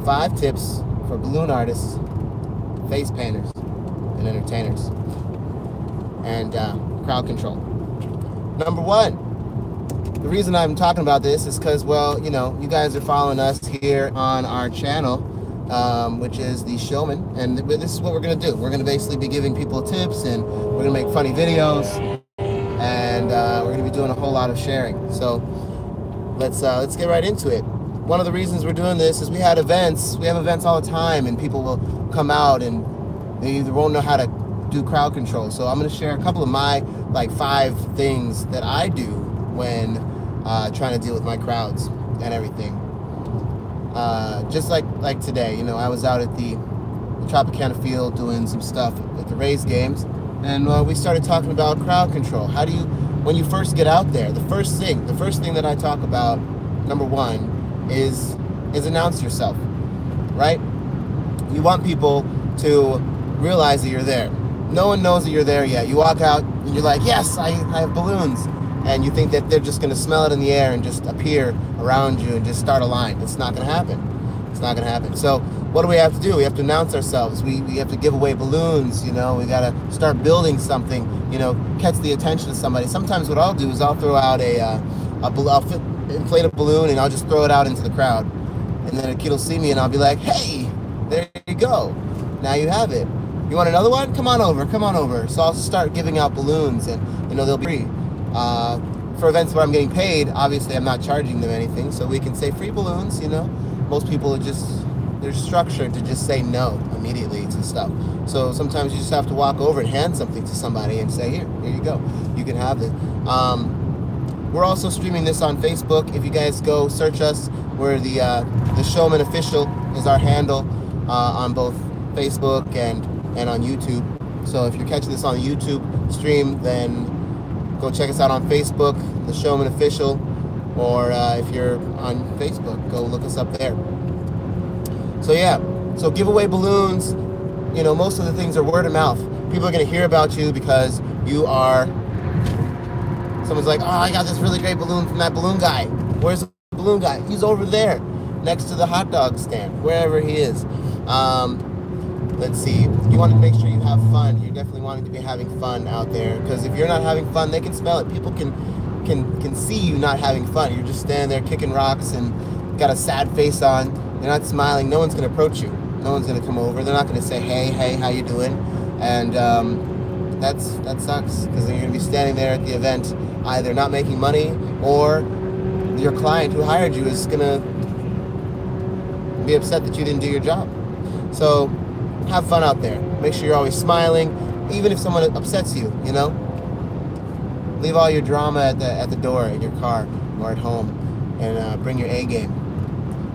5 tips for balloon artists, face painters, and entertainers, and crowd control. Number 1, the reason I'm talking about this is because, well, you know, you guys are following us here on our channel, which is The Showman, and this is what we're going to do. We're going to basically be giving people tips, and we're going to make funny videos, and we're going to be doing a whole lot of sharing. So let's get right into it. One of the reasons we're doing this is we have events all the time, and people will come out and they either won't know how to do crowd control. So I'm going to share a couple of my like 5 things that I do when trying to deal with my crowds and everything. Just like today, you know, I was out at the Tropicana field doing some stuff at the Rays games, and we started talking about crowd control. How do you, when you first get out there, the first thing that I talk about, number 1, is announce yourself, right? You want people to realize that you're there. No one knows that you're there yet. You walk out and you're like, yes, I have balloons. And you think that they're just going to smell it in the air and just appear around you and just start a line. It's not going to happen. It's not going to happen. So what do we have to do? We have to announce ourselves. We have to give away balloons, you know. We got to start building something, you know, catch the attention of somebody. Sometimes what I'll do is I'll throw out I'll inflate a balloon and I'll just throw it out into the crowd. And then a kid will see me and I'll be like, hey, there you go. Now you have it. You want another one? Come on over, come on over. So I'll start giving out balloons, and, you know, they'll be free. For events where I'm getting paid, obviously I'm not charging them anything, so we can say free balloons, you know. Most people are they're structured to just say no immediately to stuff. So sometimes you just have to walk over and hand something to somebody and say, here you go. You can have it. We're also streaming this on Facebook. If you guys go search us, we're the Showman Official is our handle on both Facebook and on YouTube. So if you're catching this on the YouTube stream, then go check us out on Facebook, The Showman Official, or if you're on Facebook, go look us up there. So yeah, so give away balloons. You know, most of the things are word of mouth. People are going to hear about you because you are, someone's like, oh, I got this really great balloon from that balloon guy. Where's the balloon guy? He's over there, next to the hot dog stand, wherever he is. Let's see, you want to make sure you have fun. You're definitely wanting to be having fun out there, because if you're not having fun, they can smell it. People can see you not having fun. You're just standing there kicking rocks and got a sad face on. You're not smiling. No one's going to approach you. No one's going to come over. They're not going to say, hey, how you doing? And that sucks, because then you're going to be standing there at the event either not making money, or your client who hired you is going to be upset that you didn't do your job. So have fun out there. Make sure you're always smiling, even if someone upsets you, you know. Leave all your drama at the door in your car or at home, and bring your A game,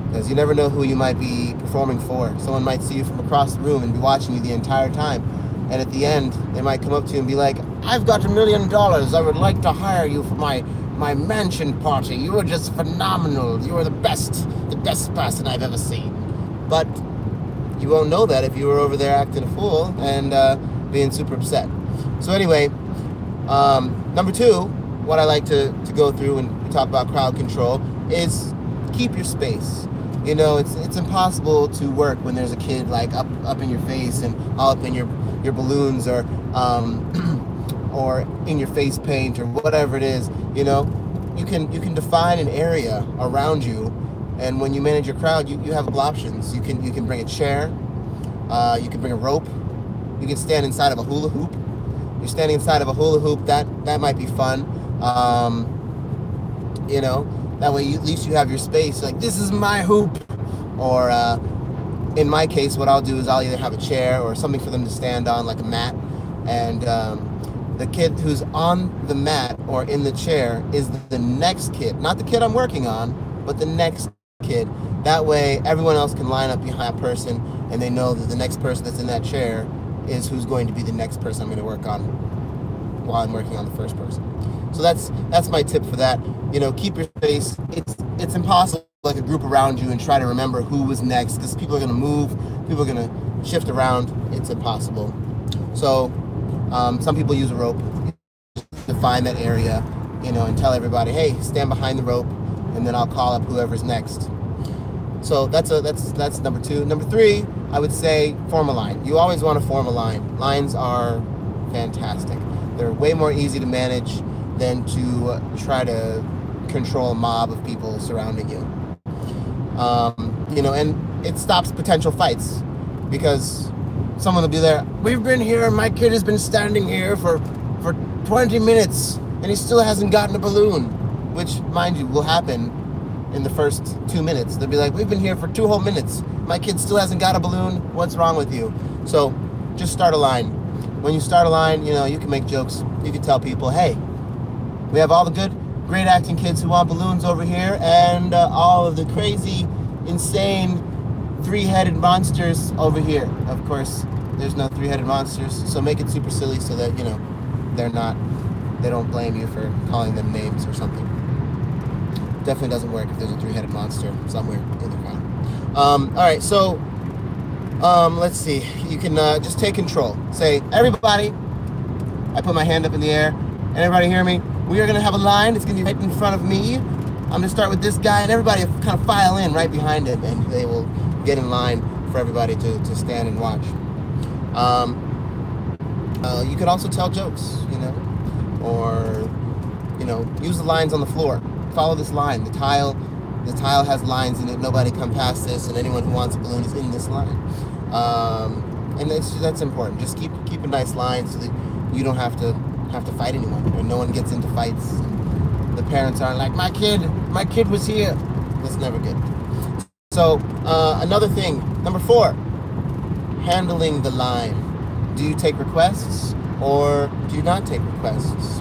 because you never know who you might be performing for. Someone might see you from across the room and be watching you the entire time, and at the end they might come up to you and be like, I've got $1 million. I would like to hire you for my mansion party. You were just phenomenal. You were the best person I've ever seen. But you won't know that if you were over there acting a fool and being super upset. So anyway, number 2, what I like to go through when we talk about crowd control is keep your space. You know, it's impossible to work when there's a kid like up in your face and all up in your balloons, or or in your face paint, or whatever it is. You know, you can define an area around you. And when you manage your crowd, you have options. You can bring a chair, you can bring a rope, you can stand inside of a hula hoop. You're standing inside of a hula hoop, that might be fun. You know, that way at least you have your space. Like, this is my hoop. Or in my case, what I'll do is I'll either have a chair or something for them to stand on, like a mat, and the kid who's on the mat or in the chair is the next kid, not the kid I'm working on, but the next kid. That way everyone else can line up behind that person, and they know that the next person that's in that chair is who's going to be the next person I'm going to work on while I'm working on the first person. So that's my tip for that. You know, keep your space. It's impossible, like a group around you, and try to remember who was next, because people are going to move, people are going to shift around. It's impossible. So some people use a rope to find that area, you know, and tell everybody, hey, stand behind the rope, and then I'll call up whoever's next. So that's number 2. Number 3, I would say form a line. You always want to form a line. Lines are fantastic. They're way more easy to manage than to try to control a mob of people surrounding you. You know, and it stops potential fights, because someone will be there, we've been here, my kid has been standing here for 20 minutes and he still hasn't gotten a balloon, which, mind you, will happen in the first 2 minutes. They'll be like, we've been here for 2 whole minutes, my kid still hasn't got a balloon, what's wrong with you? So just start a line. When you start a line, you know, you can make jokes. You can tell people, hey, we have all the great acting kids who want balloons over here, and all of the crazy, insane, 3-headed monsters over here. Of course, there's no 3-headed monsters, so make it super silly so that, you know, they don't blame you for calling them names or something. Definitely doesn't work if there's a 3-headed monster somewhere in the crowd. All right, so let's see. You can just take control. Say, everybody, I put my hand up in the air, and everybody hear me? We are going to have a line. It's going to be right in front of me. I'm going to start with this guy, and everybody kind of file in right behind him, and they will get in line for everybody to stand and watch. You could also tell jokes, you know, or, you know, use the lines on the floor. Follow this line. The tile has lines in it. Nobody come past this, and anyone who wants a balloon is in this line. And that's important. Just keep a nice line so that you don't have to fight anyone, and no one gets into fights. The parents aren't like, my kid was here. That's never good. So another thing, number 4, handling the line. Do you take requests or do you not take requests?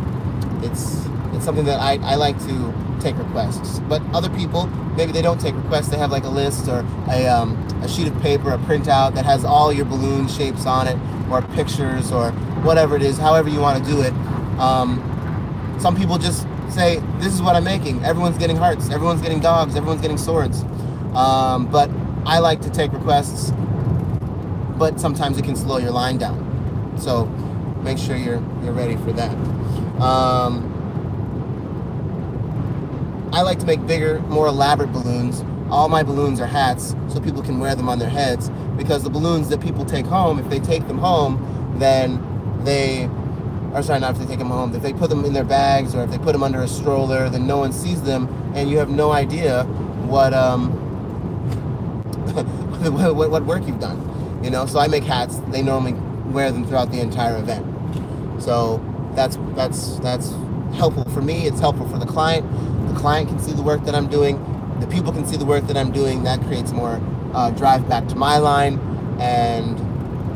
It's something that I like to take requests, but other people, maybe they don't take requests. They have like a list or a sheet of paper, a printout that has all your balloon shapes on it, or pictures, or whatever it is, however you want to do it. Some people just say, this is what I'm making. Everyone's getting hearts, everyone's getting dogs, everyone's getting swords. But I like to take requests, but sometimes it can slow your line down. So make sure you're ready for that. I like to make bigger, more elaborate balloons. All my balloons are hats, so people can wear them on their heads, because the balloons that people take home, if they take them home, then not if they take them home, if they put them in their bags, or if they put them under a stroller, then no one sees them, and you have no idea what what work you've done, you know. So I make hats. They normally wear them throughout the entire event. So that's helpful for me. It's helpful for the client. The client can see the work that I'm doing. The people can see the work that I'm doing. That creates more drive back to my line. And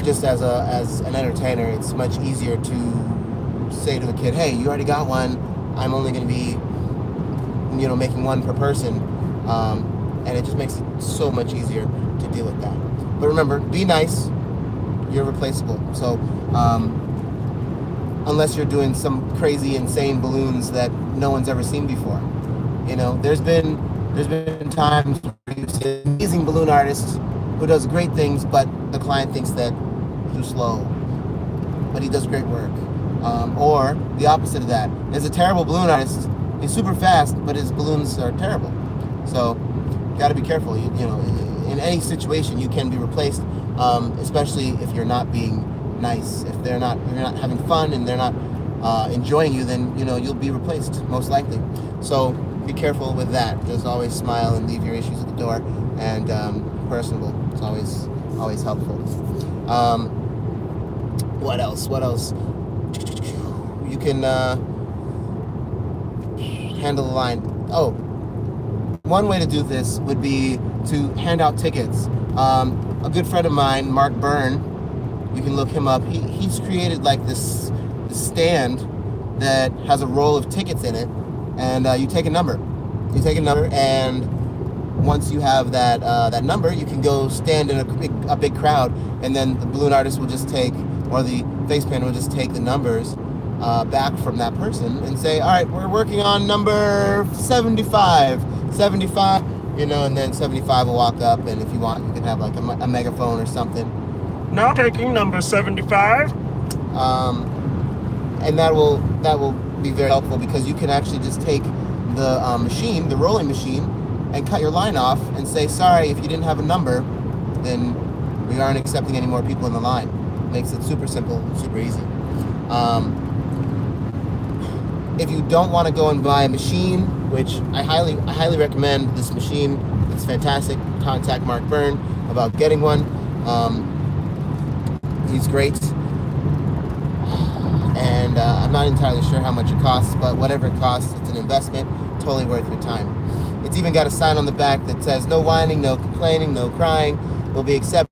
just as an entertainer, it's much easier to say to a kid, hey, you already got one. I'm only going to be, you know, making one per person. And it just makes it so much easier to deal with that. But remember, be nice. You're replaceable. So unless you're doing some crazy, insane balloons that no one's ever seen before, you know, there's been times where you see an amazing balloon artist who does great things, but the client thinks that he's too slow, but he does great work. Or the opposite of that. There's a terrible balloon artist. He's super fast, but his balloons are terrible. So you got to be careful. You know, in any situation, you can be replaced, especially if you're not being nice. If you're not having fun and they're not enjoying you, then, you know, you'll be replaced most likely. So be careful with that. Just always smile and leave your issues at the door, and personable. It's always helpful. What else? You can handle the line. Oh, one way to do this would be to hand out tickets. A good friend of mine, Mark Byrne, you can look him up. He's created like this stand that has a roll of tickets in it, and you take a number. And once you have that number, you can go stand in a big crowd, and then the balloon artist will just take, or the face painter will just take the numbers back from that person and say, all right, we're working on number 75, you know, and then 75 will walk up, and if you want, you can have like a megaphone or something. Now taking number 75. And that will be very helpful, because you can actually just take the machine, the rolling machine, and cut your line off and say, sorry, if you didn't have a number, then we aren't accepting any more people in the line. Makes it super simple, super easy. If you don't want to go and buy a machine, which I highly recommend this machine, it's fantastic. Contact Mark Byrne about getting one. He's great. And I'm not entirely sure how much it costs, but whatever it costs, it's an investment, totally worth your time. It's even got a sign on the back that says, no whining, no complaining, no crying, will be accepted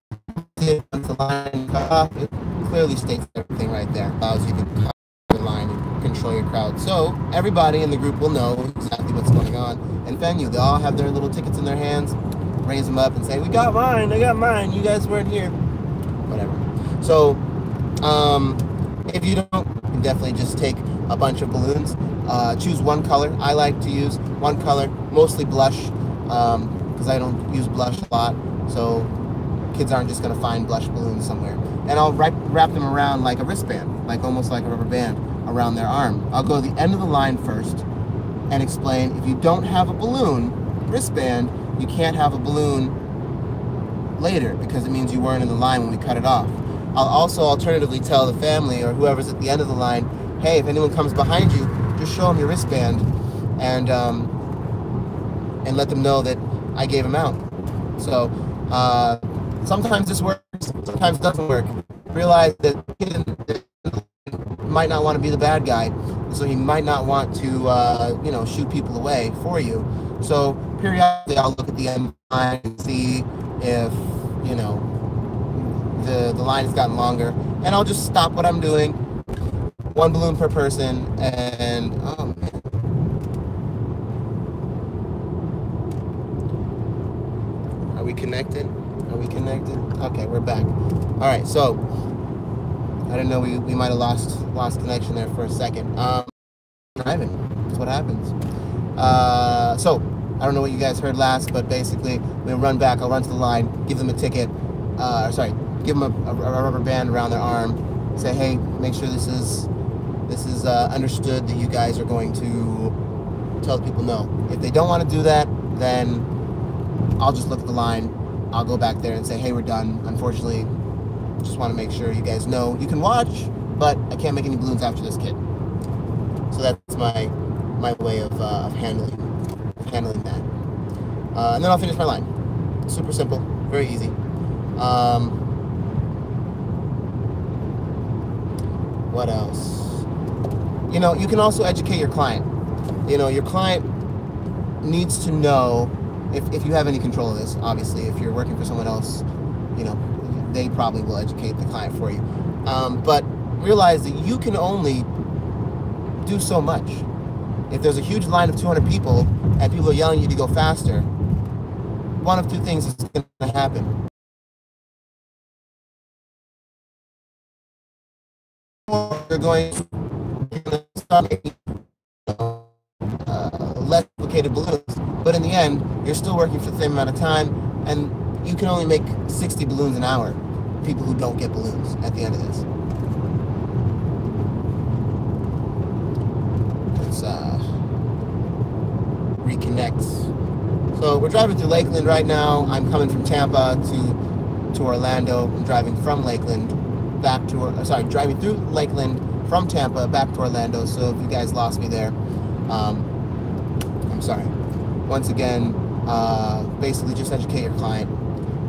once the line cut off. It clearly states everything right there. Allows you to cut the line and control your crowd. So everybody in the group will know exactly what's going on. And venue, they all have their little tickets in their hands, raise them up and say, we got mine, I got mine, you guys weren't here. Whatever. So, if you don't, you can definitely just take a bunch of balloons. Choose one color. I like to use one color, mostly blush, because I don't use blush a lot. So kids aren't just going to find blush balloons somewhere. And I'll wrap them around like a wristband, like almost like a rubber band around their arm. I'll go to the end of the line first and explain, if you don't have a balloon wristband, you can't have a balloon later because it means you weren't in the line when we cut it off. I'll also alternatively tell the family or whoever's at the end of the line, hey, if anyone comes behind you, just show them your wristband and let them know that I gave them out. So sometimes this works, sometimes it doesn't work. Realize that the kid might not want to be the bad guy, so he might not want to shoot people away for you. So periodically I'll look at the end line and see if the line has gotten longer, and I'll just stop what I'm doing, one balloon per person, and oh man. Are we connected? Are we connected? Okay, we're back. All right, so I didn't know we might have lost connection there for a second. Driving, that's what happens. So I don't know what you guys heard last, but basically we'll run back. I'll run to the line, give them a ticket. Give them a rubber band around their arm. Say, hey, make sure this is understood that you guys are going to tell people no. If they don't want to do that, then I'll just look at the line. I'll go back there and say, hey, we're done. Unfortunately, just want to make sure you guys know you can watch, but I can't make any balloons after this kid. So that's my way of handling that. And then I'll finish my line. Super simple, very easy. What else? You can also educate your client. Your client needs to know, if you have any control of this, obviously, if you're working for someone else, they probably will educate the client for you. But realize that you can only do so much. If there's a huge line of 200 people and people are yelling at you to go faster, one of two things is going to happen. You're going to start making less complicated balloons, but in the end, you're still working for the same amount of time, and you can only make 60 balloons an hour. People who don't get balloons at the end of this. Let's reconnect. So we're driving through Lakeland right now. I'm coming from Tampa to Orlando. I'm driving from Lakeland back to, driving through Lakeland from Tampa back to Orlando. So if you guys lost me there, I'm sorry. Once again, basically just educate your client.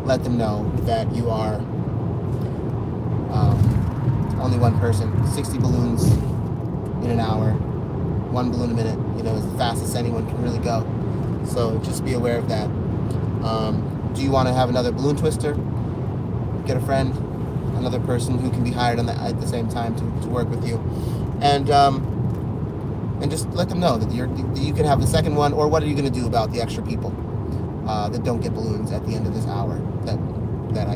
Let them know that you are only one person. 60 balloons in an hour, one balloon a minute, is the fastest anyone can really go. So just be aware of that. Do you want to have another balloon twister? Get a friend, another person who can be hired at the same time to work with you, and just let them know that you can have the second one. Or what are you going to do about the extra people that don't get balloons at the end of this hour that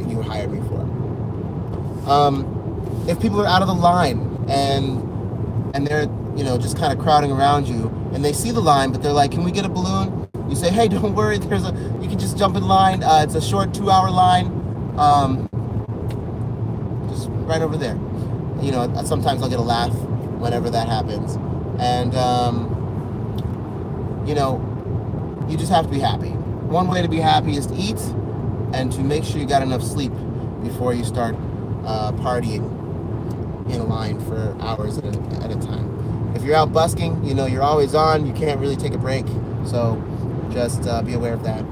you hired me for? If people are out of the line and they're just kind of crowding around you, and they see the line, but they're like, can we get a balloon? You say, hey, don't worry, you can just jump in line. It's a short 2-hour line, just right over there. Sometimes I'll get a laugh whenever that happens. And, you just have to be happy. one way to be happy is to eat and to make sure you got enough sleep before you start partying in a line for hours at a time. If you're out busking, you know, you're always on. You can't really take a break. So just be aware of that.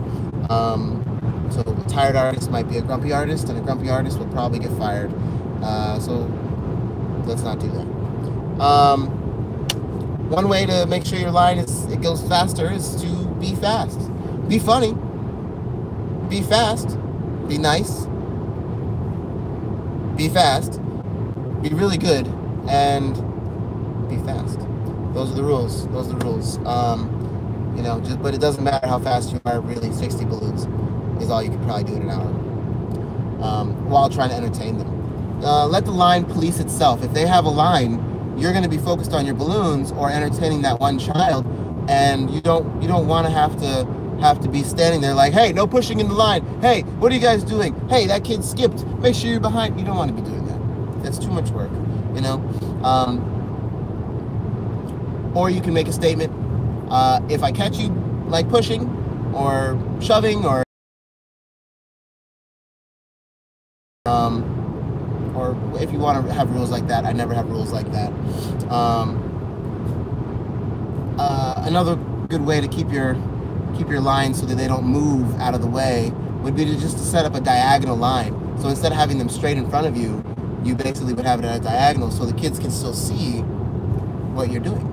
So a tired artist might be a grumpy artist, and a grumpy artist will probably get fired. So let's not do that. One way to make sure your line it goes faster is to be fast. Be funny. Be fast. Be nice. Be fast. Be really good. And be fast. Those are the rules. Those are the rules. You know, but it doesn't matter how fast you are, really. 60 balloons is all you could probably do in an hour while trying to entertain them. Let the line police itself. If they have a line, you're going to be focused on your balloons or entertaining that one child, and you don't want to have to be standing there like, hey, no pushing in the line. Hey, what are you guys doing? Hey, that kid skipped. Make sure you're behind. You don't want to be doing that. That's too much work, you know. Or you can make a statement. If I catch you like pushing or shoving or if you want to have rules like that, I never have rules like that. Another good way to keep your lines so that they don't move out of the way would be to just set up a diagonal line. So instead of having them straight in front of you, you basically would have it at a diagonal so the kids can still see what you're doing.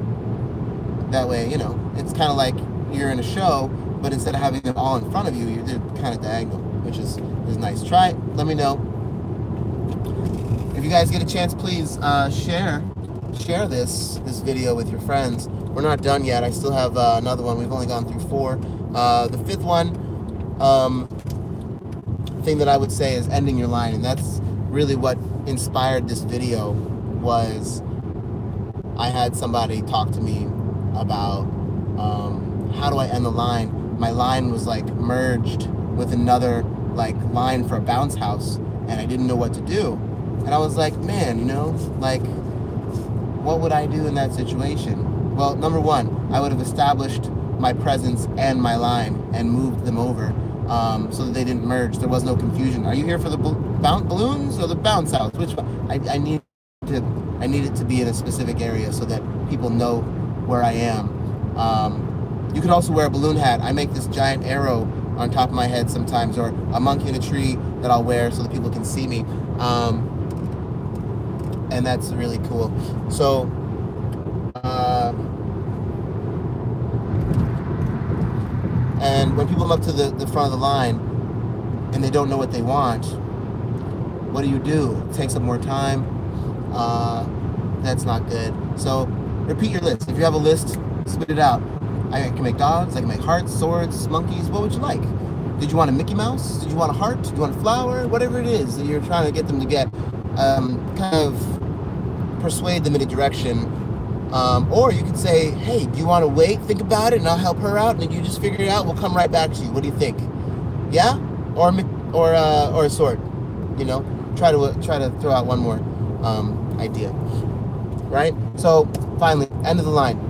That way, you know, it's kind of like you're in a show, but instead of having them all in front of you, they're kind of diagonal, which is nice. Try it. Let me know. If you guys get a chance, please share this video with your friends. We're not done yet. I still have another one. We've only gone through 4. The 5th one thing that I would say is ending your line, and that's really what inspired this video. Was I had somebody talk to me about how do I end the line. My line was like merged with another like line for a bounce house, and I didn't know what to do. And I was like, man, you know, like, what would I do in that situation? Well, number one, I would have established my presence and my line and moved them over so that they didn't merge. There was no confusion. Are you here for the balloons or the bounce house? Which one? I need it to be in a specific area so that people know where I am. You could also wear a balloon hat. I make this giant arrow on top of my head sometimes, or a monkey in a tree that I'll wear so that people can see me. And that's really cool. So, and when people come up to the front of the line and they don't know what they want, what do? It takes up more time. That's not good. So repeat your list. If you have a list, spit it out. I can make dogs, I can make hearts, swords, monkeys. What would you like? Did you want a Mickey Mouse? Did you want a heart? Did you want a flower? Whatever it is that you're trying to get them to get, kind of persuade them in a direction. Or you could say, hey, do you want to wait, think about it, and I'll help her out, and you just figure it out, we'll come right back to you. What do you think? Yeah? Or a sword. You know? Try to throw out one more idea. Right? So finally, end of the line.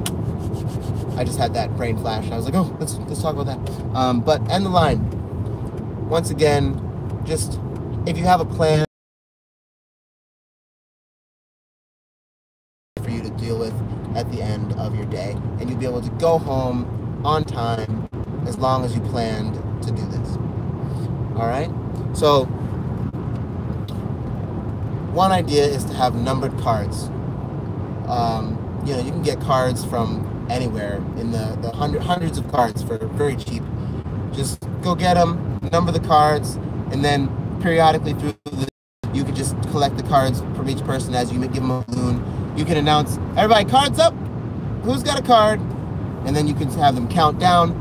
I just had that brain flash. I was like, oh, let's talk about that. But end the line. Once again, just if you have a plan for you to deal with at the end of your day, and you'll be able to go home on time as long as you planned to do this. All right? So one idea is to have numbered cards. You know, you can get cards from anywhere in the hundreds of cards for very cheap. Just go get them, number the cards, and then periodically you could just collect the cards from each person as you give them a balloon. You can announce, everybody, cards up. Who's got a card? And then you can have them count down.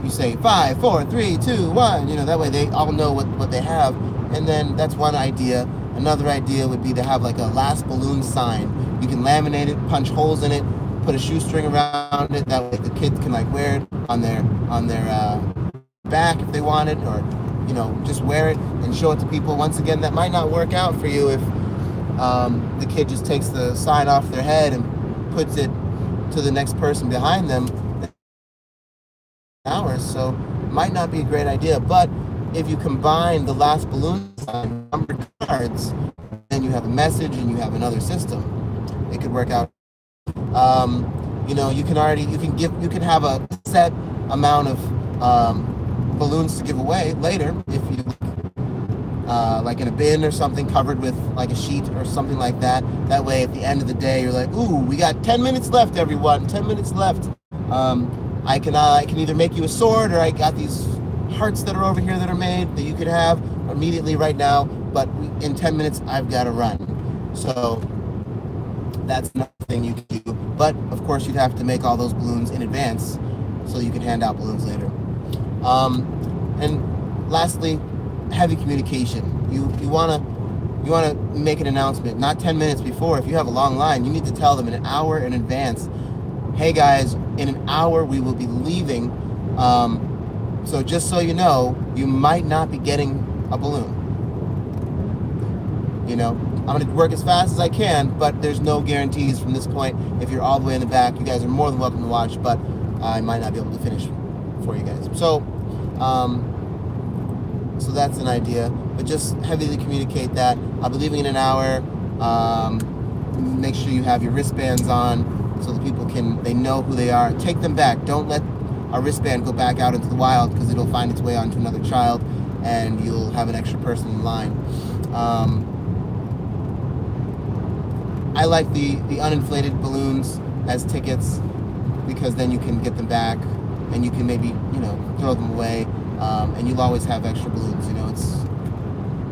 You say 5, 4, 3, 2, 1. You know, that way they all know what they have. And then that's one idea. Another idea would be to have like a last balloon sign. You can laminate it, punch holes in it, put a shoestring around it. That way the kids can like wear it on their back if they wanted, or you know, just wear it and show it to people. Once again, that might not work out for you if the kid just takes the sign off their head and puts it to the next person behind them. hours, so might not be a great idea. But if you combine the last balloon design, numbered cards, then you have a message and you have another system. It could work out. You know, you can have a set amount of balloons to give away later if you like in a bin or something covered with like a sheet or something like that. That way at the end of the day you're like, ooh, we got 10 minutes left, everyone, 10 minutes left. I can either make you a sword, or I got these hearts that are over here that are made that you could have immediately right now, but in 10 minutes I've got to run. So that's nothing you can do. But of course you'd have to make all those balloons in advance so you can hand out balloons later. And lastly, heavy communication. You wanna make an announcement not 10 minutes before. If you have a long line, you need to tell them an hour in advance. Hey guys, in an hour we will be leaving. So just so you know, you might not be getting a balloon. You know, I'm gonna work as fast as I can, but there's no guarantees from this point. If you're all the way in the back, you guys are more than welcome to watch, but I might not be able to finish for you guys. So, so that's an idea, but just heavily communicate that. I'll be leaving in an hour. Make sure you have your wristbands on so the people they know who they are. Take them back. Don't let a wristband go back out into the wild, because it'll find its way onto another child and you'll have an extra person in line. I like the uninflated balloons as tickets, because then you can get them back and you can maybe, you know, throw them away, and you'll always have extra balloons. You know, it's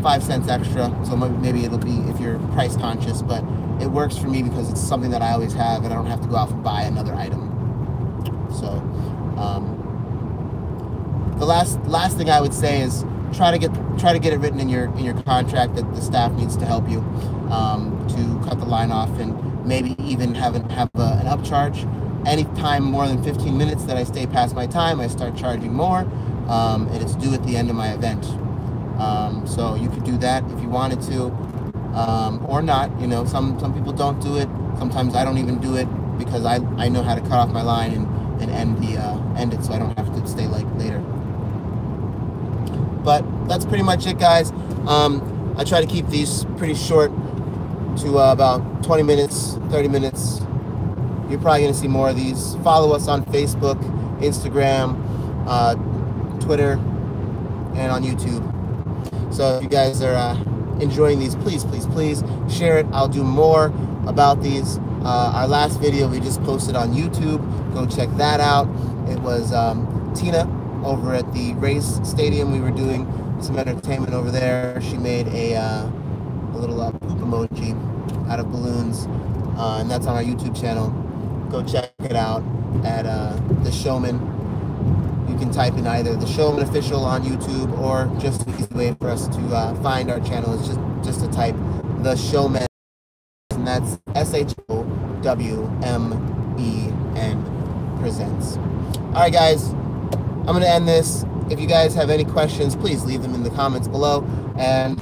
5 cents extra, so maybe it'll be if you're price conscious, but it works for me because it's something that I always have and I don't have to go out and buy another item. So the last thing I would say is try to get it written in your contract that the staff needs to help you to cut the line off, and maybe even have an upcharge. Any time more than 15 minutes that I stay past my time, I start charging more, and it's due at the end of my event. So you could do that if you wanted to, or not. You know, some people don't do it. Sometimes I don't even do it because I know how to cut off my line and end it, so I don't have to stay later. But that's pretty much it, guys. I try to keep these pretty short to about 20 minutes, 30 minutes. You're probably going to see more of these. Follow us on Facebook, Instagram, Twitter, and on YouTube. So if you guys are enjoying these, please share it. I'll do more about these. Our last video we just posted on YouTube. Go check that out. It was Tina over at the race stadium. We were doing some entertainment over there. She made a little poop emoji out of balloons, and that's on our YouTube channel. Go check it out at The Showman. You can type in either The Showman Official on YouTube, or just the easy way for us to find our channel is just to type The Showman, and that's SHOWMEN Presents. Alright guys, I'm going to end this. If you guys have any questions, please leave them in the comments below, and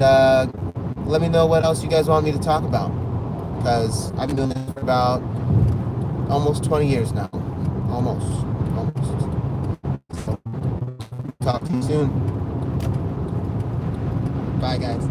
let me know what else you guys want me to talk about, because I've been doing this for about almost 20 years now. Almost. So, talk to you soon. Bye, guys.